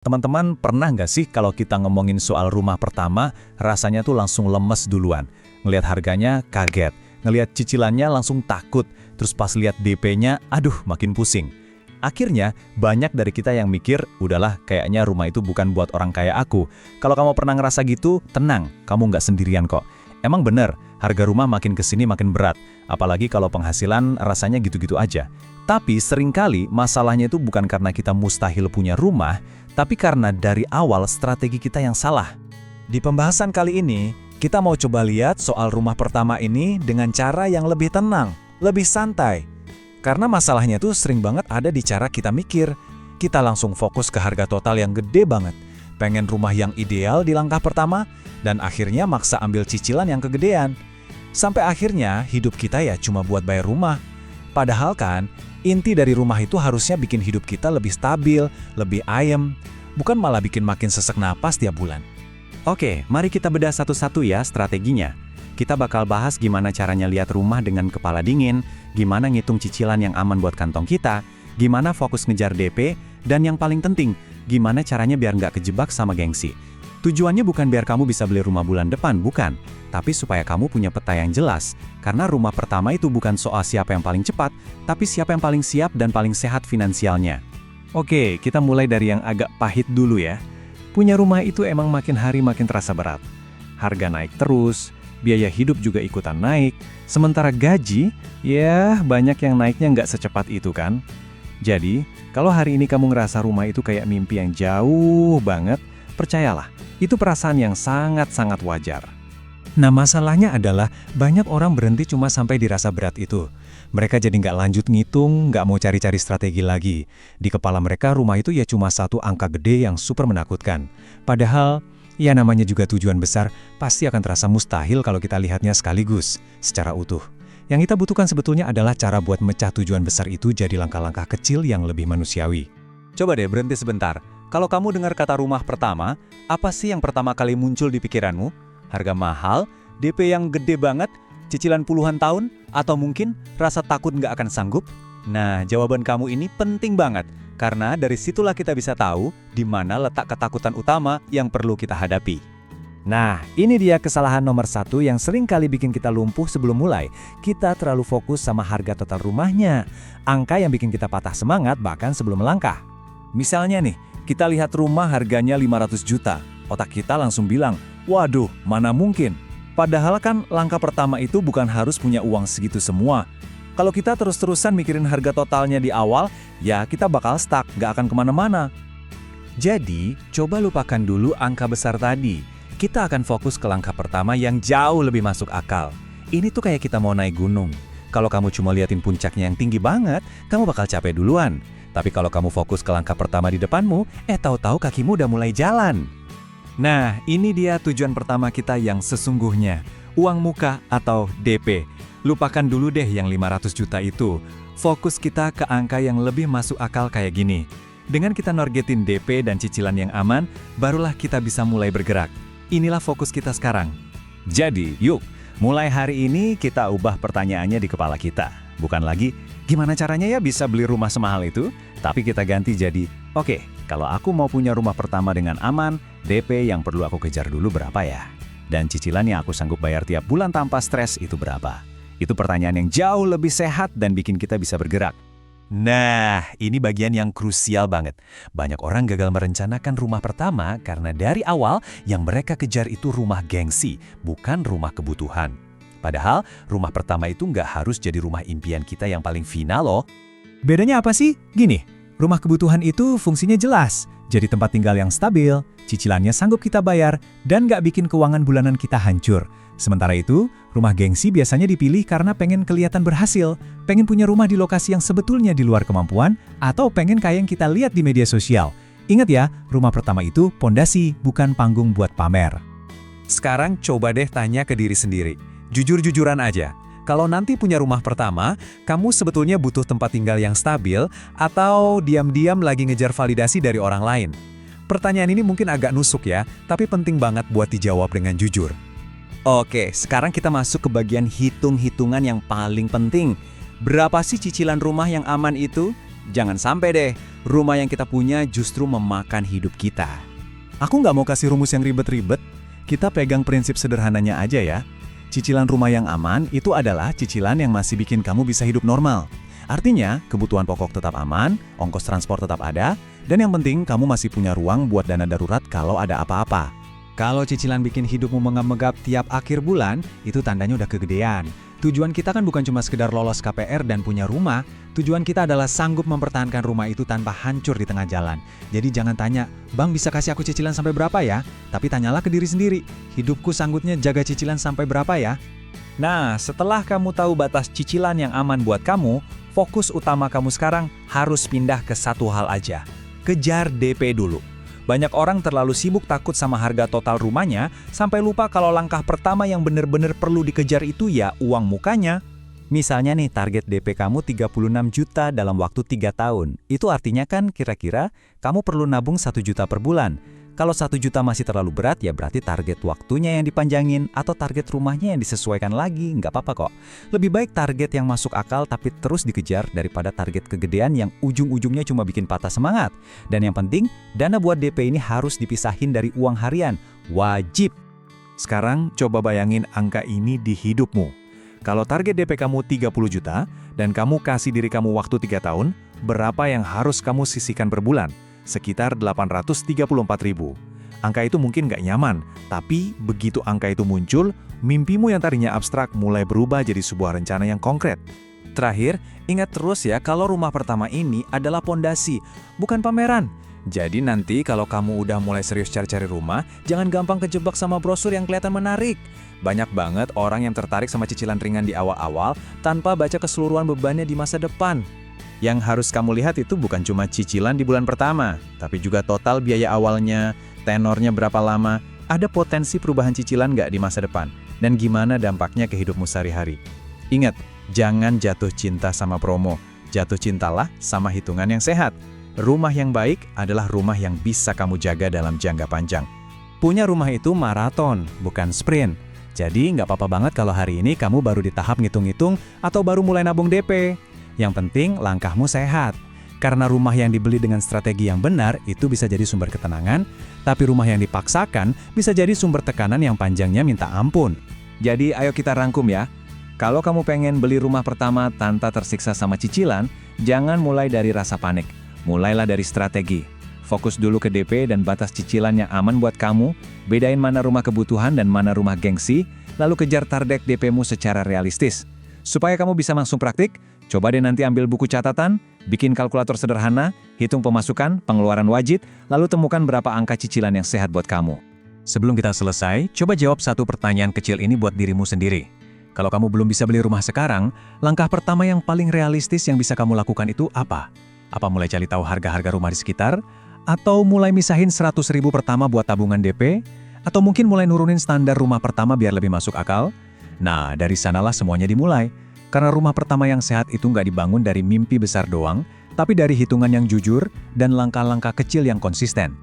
Teman-teman pernah nggak sih kalau kita ngomongin soal rumah pertama, rasanya tuh langsung lemes duluan. Ngelihat harganya kaget, ngelihat cicilannya langsung takut, terus pas lihat DP-nya, aduh makin pusing. Akhirnya, banyak dari kita yang mikir, udahlah kayaknya rumah itu bukan buat orang kayak aku. Kalau kamu pernah ngerasa gitu, tenang, kamu nggak sendirian kok. Emang bener, harga rumah makin kesini makin berat, apalagi kalau penghasilan rasanya gitu-gitu aja. Tapi seringkali masalahnya itu bukan karena kita mustahil punya rumah, tapi karena dari awal strategi kita yang salah. Di pembahasan kali ini, kita mau coba lihat soal rumah pertama ini dengan cara yang lebih tenang, lebih santai. Karena masalahnya tuh sering banget ada di cara kita mikir. Kita langsung fokus ke harga total yang gede banget, pengen rumah yang ideal di langkah pertama, dan akhirnya maksa ambil cicilan yang kegedean. Sampai akhirnya hidup kita ya cuma buat bayar rumah. Padahal kan, inti dari rumah itu harusnya bikin hidup kita lebih stabil, lebih ayem, bukan malah bikin makin sesek napas tiap bulan. Oke, mari kita bedah satu-satu ya strateginya. Kita bakal bahas gimana caranya lihat rumah dengan kepala dingin, gimana ngitung cicilan yang aman buat kantong kita, gimana fokus ngejar DP, dan yang paling penting, gimana caranya biar nggak kejebak sama gengsi. Tujuannya bukan biar kamu bisa beli rumah bulan depan, bukan. Tapi supaya kamu punya peta yang jelas. Karena rumah pertama itu bukan soal siapa yang paling cepat, tapi siapa yang paling siap dan paling sehat finansialnya. Oke, kita mulai dari yang agak pahit dulu ya. Punya rumah itu emang makin hari makin terasa berat. Harga naik terus, biaya hidup juga ikutan naik. Sementara gaji, ya banyak yang naiknya nggak secepat itu kan. Jadi, kalau hari ini kamu ngerasa rumah itu kayak mimpi yang jauh banget, percayalah, itu perasaan yang sangat-sangat wajar. Nah masalahnya adalah banyak orang berhenti cuma sampai dirasa berat itu. Mereka jadi nggak lanjut ngitung, nggak mau cari-cari strategi lagi. Di kepala mereka rumah itu ya cuma satu angka gede yang super menakutkan. Padahal, ya namanya juga tujuan besar, pasti akan terasa mustahil kalau kita lihatnya sekaligus, secara utuh. Yang kita butuhkan sebetulnya adalah cara buat mecah tujuan besar itu jadi langkah-langkah kecil yang lebih manusiawi. Coba deh berhenti sebentar. Kalau kamu dengar kata rumah pertama, apa sih yang pertama kali muncul di pikiranmu? Harga mahal, DP yang gede banget, cicilan puluhan tahun, atau mungkin rasa takut nggak akan sanggup? Nah, jawaban kamu ini penting banget, karena dari situlah kita bisa tahu di mana letak ketakutan utama yang perlu kita hadapi. Nah, ini dia kesalahan nomor satu yang sering kali bikin kita lumpuh sebelum mulai. Kita terlalu fokus sama harga total rumahnya, angka yang bikin kita patah semangat bahkan sebelum melangkah. Misalnya nih, kita lihat rumah harganya 500 juta, otak kita langsung bilang, waduh, mana mungkin? Padahal kan langkah pertama itu bukan harus punya uang segitu semua. Kalau kita terus-terusan mikirin harga totalnya di awal, ya kita bakal stuck, nggak akan kemana-mana. Jadi, coba lupakan dulu angka besar tadi. Kita akan fokus ke langkah pertama yang jauh lebih masuk akal. Ini tuh kayak kita mau naik gunung. Kalau kamu cuma liatin puncaknya yang tinggi banget, kamu bakal capek duluan. Tapi kalau kamu fokus ke langkah pertama di depanmu, tahu-tahu kakimu udah mulai jalan. Nah, ini dia tujuan pertama kita yang sesungguhnya, uang muka atau DP. Lupakan dulu deh yang 500 juta itu. Fokus kita ke angka yang lebih masuk akal kayak gini. Dengan kita nargetin DP dan cicilan yang aman, barulah kita bisa mulai bergerak. Inilah fokus kita sekarang. Jadi, yuk, mulai hari ini kita ubah pertanyaannya di kepala kita. Bukan lagi, gimana caranya ya bisa beli rumah semahal itu? Tapi kita ganti jadi, oke, kalau aku mau punya rumah pertama dengan aman, DP yang perlu aku kejar dulu berapa ya? Dan cicilan yang aku sanggup bayar tiap bulan tanpa stres itu berapa? Itu pertanyaan yang jauh lebih sehat dan bikin kita bisa bergerak. Nah, ini bagian yang krusial banget. Banyak orang gagal merencanakan rumah pertama karena dari awal yang mereka kejar itu rumah gengsi, bukan rumah kebutuhan. Padahal, rumah pertama itu nggak harus jadi rumah impian kita yang paling final loh. Bedanya apa sih? Gini, rumah kebutuhan itu fungsinya jelas. Jadi tempat tinggal yang stabil, cicilannya sanggup kita bayar, dan nggak bikin keuangan bulanan kita hancur. Sementara itu, rumah gengsi biasanya dipilih karena pengen kelihatan berhasil, pengen punya rumah di lokasi yang sebetulnya di luar kemampuan, atau pengen kayak yang kita lihat di media sosial. Ingat ya, rumah pertama itu pondasi, bukan panggung buat pamer. Sekarang coba deh tanya ke diri sendiri. Jujur-jujuran aja, kalau nanti punya rumah pertama, kamu sebetulnya butuh tempat tinggal yang stabil atau diam-diam lagi ngejar validasi dari orang lain? Pertanyaan ini mungkin agak nusuk ya, tapi penting banget buat dijawab dengan jujur. Oke, sekarang kita masuk ke bagian hitung-hitungan yang paling penting. Berapa sih cicilan rumah yang aman itu? Jangan sampai deh, rumah yang kita punya justru memakan hidup kita. Aku nggak mau kasih rumus yang ribet-ribet. Kita pegang prinsip sederhananya aja ya. Cicilan rumah yang aman itu adalah cicilan yang masih bikin kamu bisa hidup normal. Artinya, kebutuhan pokok tetap aman, ongkos transport tetap ada, dan yang penting kamu masih punya ruang buat dana darurat kalau ada apa-apa. Kalau cicilan bikin hidupmu menggap-menggap tiap akhir bulan, itu tandanya udah kegedean. Tujuan kita kan bukan cuma sekedar lolos KPR dan punya rumah, tujuan kita adalah sanggup mempertahankan rumah itu tanpa hancur di tengah jalan. Jadi jangan tanya, "Bang, bisa kasih aku cicilan sampai berapa ya?" Tapi tanyalah ke diri sendiri, hidupku sanggupnya jaga cicilan sampai berapa ya? Nah, setelah kamu tahu batas cicilan yang aman buat kamu, fokus utama kamu sekarang harus pindah ke satu hal aja. Kejar DP dulu. Banyak orang terlalu sibuk takut sama harga total rumahnya, sampai lupa kalau langkah pertama yang benar-benar perlu dikejar itu ya uang mukanya. Misalnya nih, target DP kamu 36 juta dalam waktu 3 tahun. Itu artinya kan kira-kira kamu perlu nabung 1 juta per bulan. Kalau 1 juta masih terlalu berat, ya berarti target waktunya yang dipanjangin atau target rumahnya yang disesuaikan lagi, nggak apa-apa kok. Lebih baik target yang masuk akal tapi terus dikejar daripada target kegedean yang ujung-ujungnya cuma bikin patah semangat. Dan yang penting, dana buat DP ini harus dipisahin dari uang harian. Wajib! Sekarang coba bayangin angka ini di hidupmu. Kalau target DP kamu 30 juta dan kamu kasih diri kamu waktu 3 tahun, berapa yang harus kamu sisihkan per bulan? Sekitar 834.000. Angka itu mungkin nggak nyaman, tapi begitu angka itu muncul, mimpimu yang tadinya abstrak mulai berubah jadi sebuah rencana yang konkret. Terakhir, ingat terus ya kalau rumah pertama ini adalah pondasi, bukan pameran. Jadi nanti kalau kamu udah mulai serius cari-cari rumah, jangan gampang kejebak sama brosur yang kelihatan menarik. Banyak banget orang yang tertarik sama cicilan ringan di awal-awal tanpa baca keseluruhan bebannya di masa depan. Yang harus kamu lihat itu bukan cuma cicilan di bulan pertama, tapi juga total biaya awalnya, tenornya berapa lama, ada potensi perubahan cicilan nggak di masa depan, dan gimana dampaknya ke hidupmu sehari-hari. Ingat, jangan jatuh cinta sama promo, jatuh cintalah sama hitungan yang sehat. Rumah yang baik adalah rumah yang bisa kamu jaga dalam jangka panjang. Punya rumah itu maraton, bukan sprint. Jadi nggak apa-apa banget kalau hari ini kamu baru di tahap ngitung-ngitung atau baru mulai nabung DP. Yang penting langkahmu sehat. Karena rumah yang dibeli dengan strategi yang benar itu bisa jadi sumber ketenangan, tapi rumah yang dipaksakan bisa jadi sumber tekanan yang panjangnya minta ampun. Jadi ayo kita rangkum ya. Kalau kamu pengen beli rumah pertama tanpa tersiksa sama cicilan, jangan mulai dari rasa panik. Mulailah dari strategi. Fokus dulu ke DP dan batas cicilan yang aman buat kamu, bedain mana rumah kebutuhan dan mana rumah gengsi, lalu kejar target DP-mu secara realistis. Supaya kamu bisa langsung praktik, coba deh nanti ambil buku catatan, bikin kalkulator sederhana, hitung pemasukan, pengeluaran wajib, lalu temukan berapa angka cicilan yang sehat buat kamu. Sebelum kita selesai, coba jawab satu pertanyaan kecil ini buat dirimu sendiri. Kalau kamu belum bisa beli rumah sekarang, langkah pertama yang paling realistis yang bisa kamu lakukan itu apa? Apa mulai cari tahu harga-harga rumah di sekitar? Atau mulai misahin 100.000 pertama buat tabungan DP? Atau mungkin mulai nurunin standar rumah pertama biar lebih masuk akal? Nah, dari sanalah semuanya dimulai. Karena rumah pertama yang sehat itu nggak dibangun dari mimpi besar doang, tapi dari hitungan yang jujur dan langkah-langkah kecil yang konsisten.